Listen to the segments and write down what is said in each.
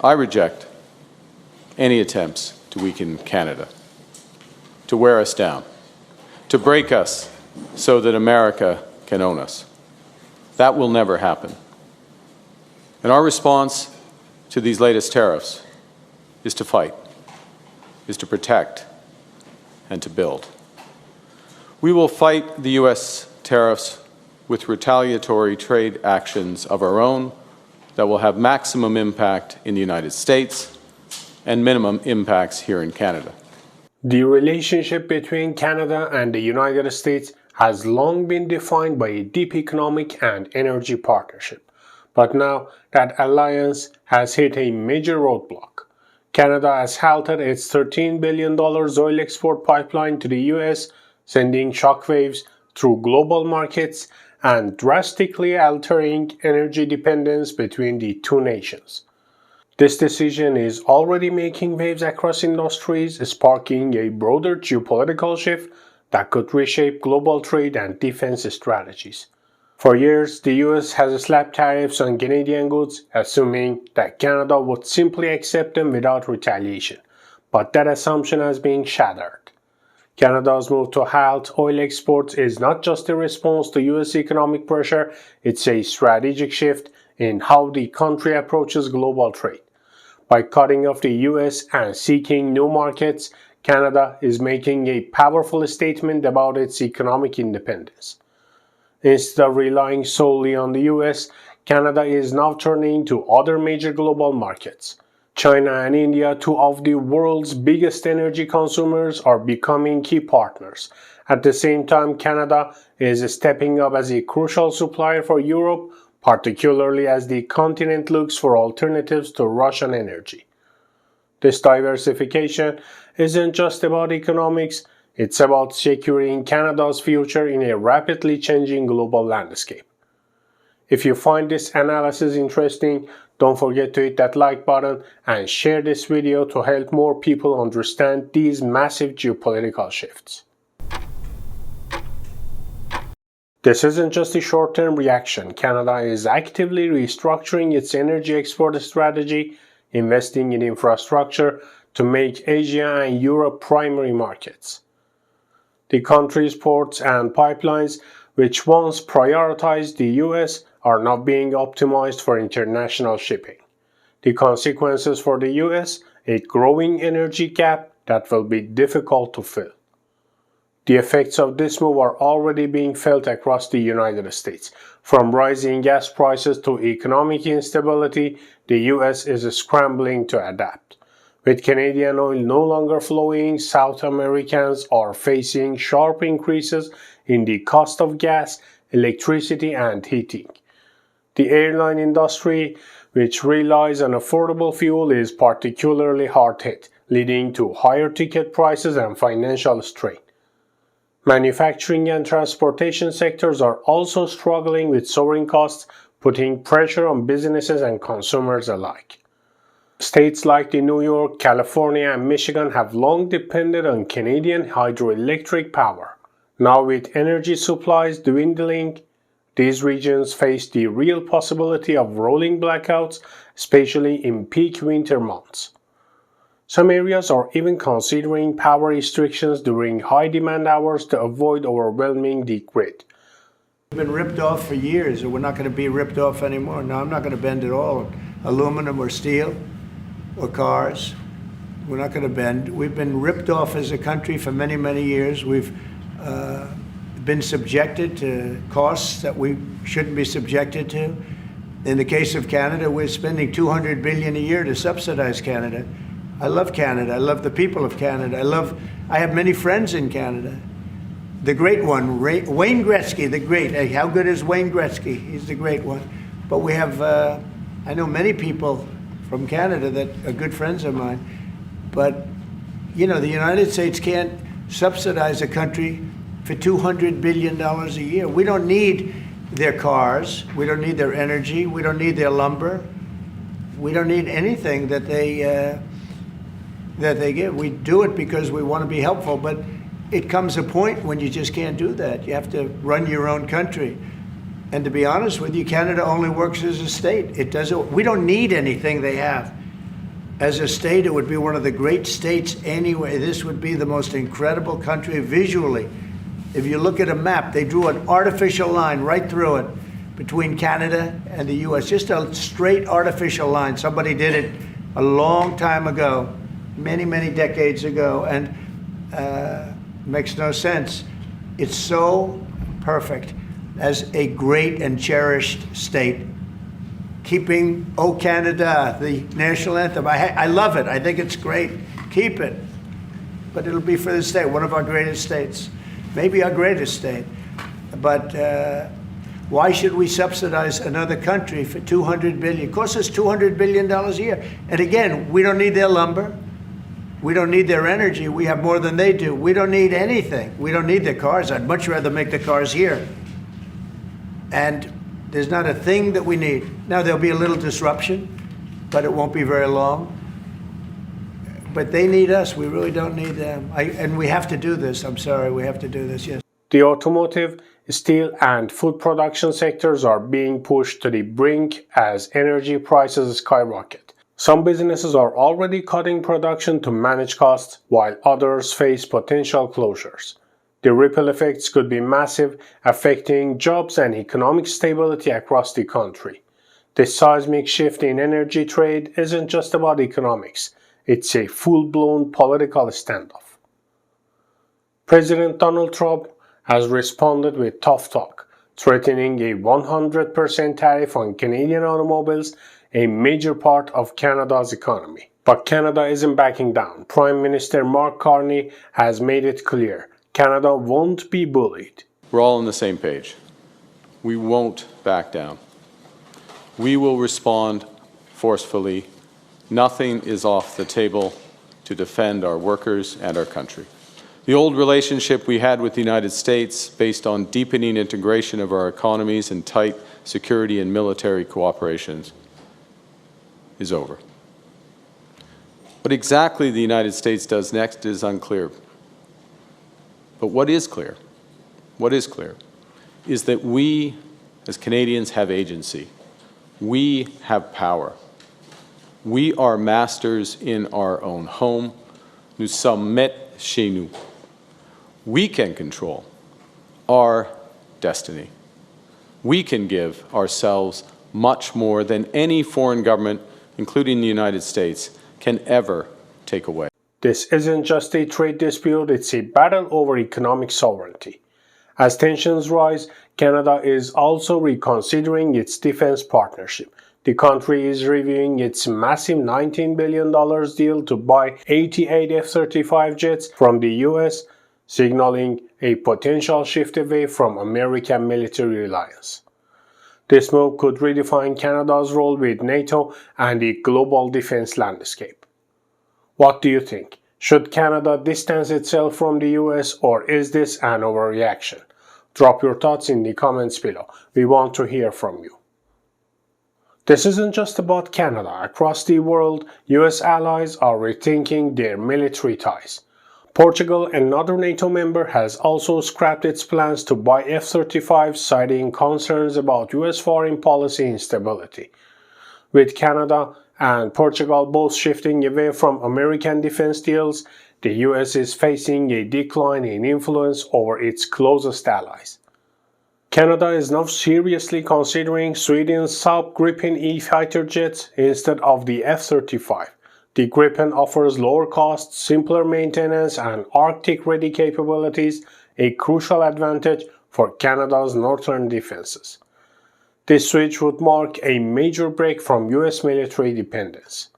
I reject any attempts to weaken Canada, to wear us down, to break us so that America can own us. That will never happen. And our response to these latest tariffs is to fight, is to protect, and to build. We will fight the U.S. tariffs with retaliatory trade actions of our own that will have maximum impact in the United States and minimum impacts here in Canada. The relationship between Canada and the United States has long been defined by a deep economic and energy partnership. But now that alliance has hit a major roadblock. Canada has halted its $13 billion oil export pipeline to the US, sending shockwaves through global markets and drastically altering energy dependence between the two nations. This decision is already making waves across industries, sparking a broader geopolitical shift that could reshape global trade and defense strategies. For years, the US has slapped tariffs on Canadian goods, assuming that Canada would simply accept them without retaliation. But that assumption has been shattered. Canada's move to halt oil exports is not just a response to US economic pressure, it's a strategic shift in how the country approaches global trade. By cutting off the US and seeking new markets, Canada is making a powerful statement about its economic independence. Instead of relying solely on the US, Canada is now turning to other major global markets. China and India, two of the world's biggest energy consumers, are becoming key partners. At the same time, Canada is stepping up as a crucial supplier for Europe, particularly as the continent looks for alternatives to Russian energy. This diversification isn't just about economics, it's about securing Canada's future in a rapidly changing global landscape. If you find this analysis interesting, don't forget to hit that like button and share this video to help more people understand these massive geopolitical shifts. This isn't just a short-term reaction. Canada is actively restructuring its energy export strategy, investing in infrastructure to make Asia and Europe primary markets. The country's ports and pipelines, which once prioritized the US, are now being optimized for international shipping. The consequences for the US, a growing energy gap that will be difficult to fill. The effects of this move are already being felt across the United States. From rising gas prices to economic instability, the US is scrambling to adapt. With Canadian oil no longer flowing, South Americans are facing sharp increases in the cost of gas, electricity, and heating. The airline industry, which relies on affordable fuel, is particularly hard hit, leading to higher ticket prices and financial strain. Manufacturing and transportation sectors are also struggling with soaring costs, putting pressure on businesses and consumers alike. States like New York, California, and Michigan have long depended on Canadian hydroelectric power. Now, with energy supplies dwindling, these regions face the real possibility of rolling blackouts, especially in peak winter months. Some areas are even considering power restrictions during high demand hours to avoid overwhelming the grid. We've been ripped off for years, and we're not going to be ripped off anymore. No, I'm not going to bend at all. Aluminum or steel or cars, we're not going to bend. We've been ripped off as a country for many, many years. We've been subjected to costs that we shouldn't be subjected to. In the case of Canada, we're spending $200 billion a year to subsidize Canada. I love Canada. I love the people of Canada. I have many friends in Canada. The great one, Wayne Gretzky, the great. Hey, how good is Wayne Gretzky? He's the great one. But we have, I know many people from Canada that are good friends of mine. But, you know, the United States can't subsidize a country for $200 billion a year. We don't need their cars. We don't need their energy. We don't need their lumber. We don't need anything that they give. We do it because we want to be helpful, but it comes a point when you just can't do that. You have to run your own country. And to be honest with you, Canada only works as a state. It doesn't. We don't need anything they have. As a state, it would be one of the great states anyway. This would be the most incredible country visually. If you look at a map, they drew an artificial line right through it between Canada and the US, just a straight artificial line. Somebody did it a long time ago, many, many decades ago, and makes no sense. It's so perfect as a great and cherished state. Keeping "O Canada," the national anthem. I love it. I think it's great. Keep it. But it'll be for the state, one of our greatest states. Maybe our greatest state. But why should we subsidize another country for $200 billion? It costs us $200 billion a year. And again, we don't need their lumber. We don't need their energy. We have more than they do. We don't need anything. We don't need their cars. I'd much rather make the cars here. And there's not a thing that we need. Now, there'll be a little disruption, but it won't be very long. But they need us. We really don't need them. And we have to do this. I'm sorry, we have to do this, yes. The automotive, steel, and food production sectors are being pushed to the brink as energy prices skyrocket. Some businesses are already cutting production to manage costs, while others face potential closures. The ripple effects could be massive, affecting jobs and economic stability across the country. This seismic shift in energy trade isn't just about economics. It's a full-blown political standoff. President Donald Trump has responded with tough talk, threatening a 100% tariff on Canadian automobiles, a major part of Canada's economy. But Canada isn't backing down. Prime Minister Mark Carney has made it clear Canada won't be bullied. We're all on the same page. We won't back down. We will respond forcefully. Nothing is off the table to defend our workers and our country. The old relationship we had with the United States, based on deepening integration of our economies and tight security and military cooperations, is over. What exactly the United States does next is unclear. But what is clear is that we, as Canadians, have agency. We have power. We are masters in our own home. Nous sommes maîtres chez nous. We can control our destiny. We can give ourselves much more than any foreign government, including the United States, can ever take away. This isn't just a trade dispute, it's a battle over economic sovereignty. As tensions rise, Canada is also reconsidering its defense partnership. The country is reviewing its massive $19 billion deal to buy 88 F-35 jets from the US, signaling a potential shift away from American military reliance. This move could redefine Canada's role with NATO and the global defense landscape. What do you think? Should Canada distance itself from the US, or is this an overreaction? Drop your thoughts in the comments below. We want to hear from you. This isn't just about Canada. Across the world, US allies are rethinking their military ties. Portugal, another NATO member, has also scrapped its plans to buy F-35, citing concerns about US foreign policy instability. With Canada and Portugal both shifting away from American defense deals, the US is facing a decline in influence over its closest allies. Canada is now seriously considering Sweden's Saab Gripen E fighter jets instead of the F-35. The Gripen offers lower costs, simpler maintenance, and Arctic-ready capabilities, a crucial advantage for Canada's northern defenses. This switch would mark a major break from US military dependence.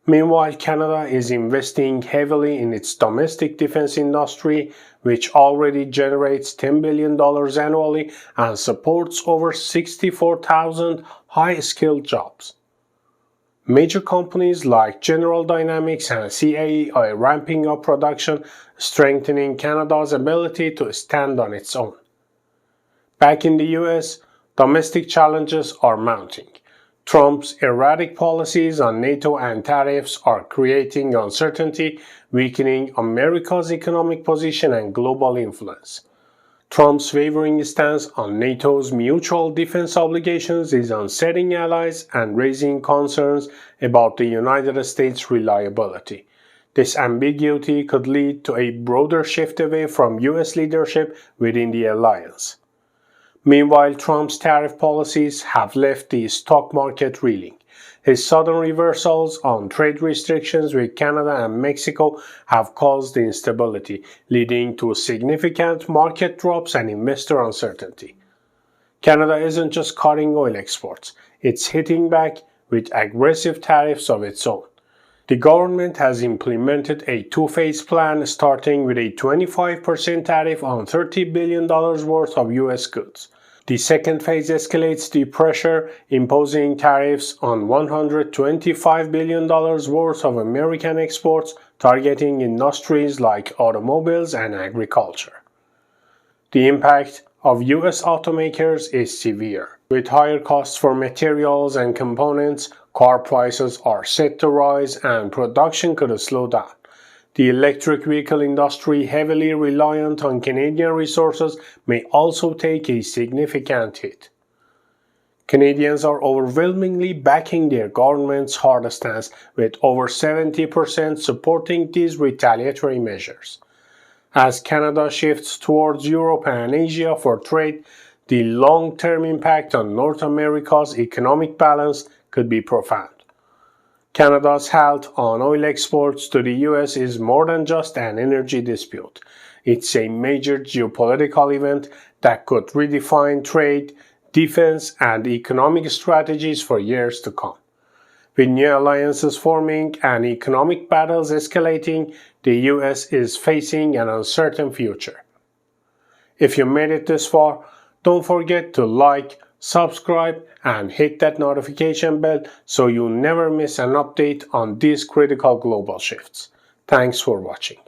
Meanwhile, Canada is investing heavily in its domestic defense industry, which already generates $10 billion annually and supports over 64,000 high-skilled jobs. Major companies like General Dynamics and CAE are ramping up production, strengthening Canada's ability to stand on its own. Back in the US, domestic challenges are mounting. Trump's erratic policies on NATO and tariffs are creating uncertainty, weakening America's economic position and global influence. Trump's wavering stance on NATO's mutual defense obligations is unsetting allies and raising concerns about the United States' reliability. This ambiguity could lead to a broader shift away from US leadership within the alliance. Meanwhile, Trump's tariff policies have left the stock market reeling. His sudden reversals on trade restrictions with Canada and Mexico have caused instability, leading to significant market drops and investor uncertainty. Canada isn't just cutting oil exports, it's hitting back with aggressive tariffs of its own. The government has implemented a two-phase plan starting with a 25% tariff on $30 billion worth of US goods. The second phase escalates the pressure, imposing tariffs on $125 billion worth of American exports, targeting industries like automobiles and agriculture. The impact of US automakers is severe. With higher costs for materials and components, car prices are set to rise and production could slow down. The electric vehicle industry, heavily reliant on Canadian resources, may also take a significant hit. Canadians are overwhelmingly backing their government's hard stance, with over 70% supporting these retaliatory measures. As Canada shifts towards Europe and Asia for trade, the long-term impact on North America's economic balance could be profound. Canada's halt on oil exports to the US is more than just an energy dispute. It's a major geopolitical event that could redefine trade, defense, and economic strategies for years to come. With new alliances forming and economic battles escalating, the US is facing an uncertain future. If you made it this far, don't forget to like, subscribe, and hit that notification bell so you never miss an update on these critical global shifts. Thanks for watching.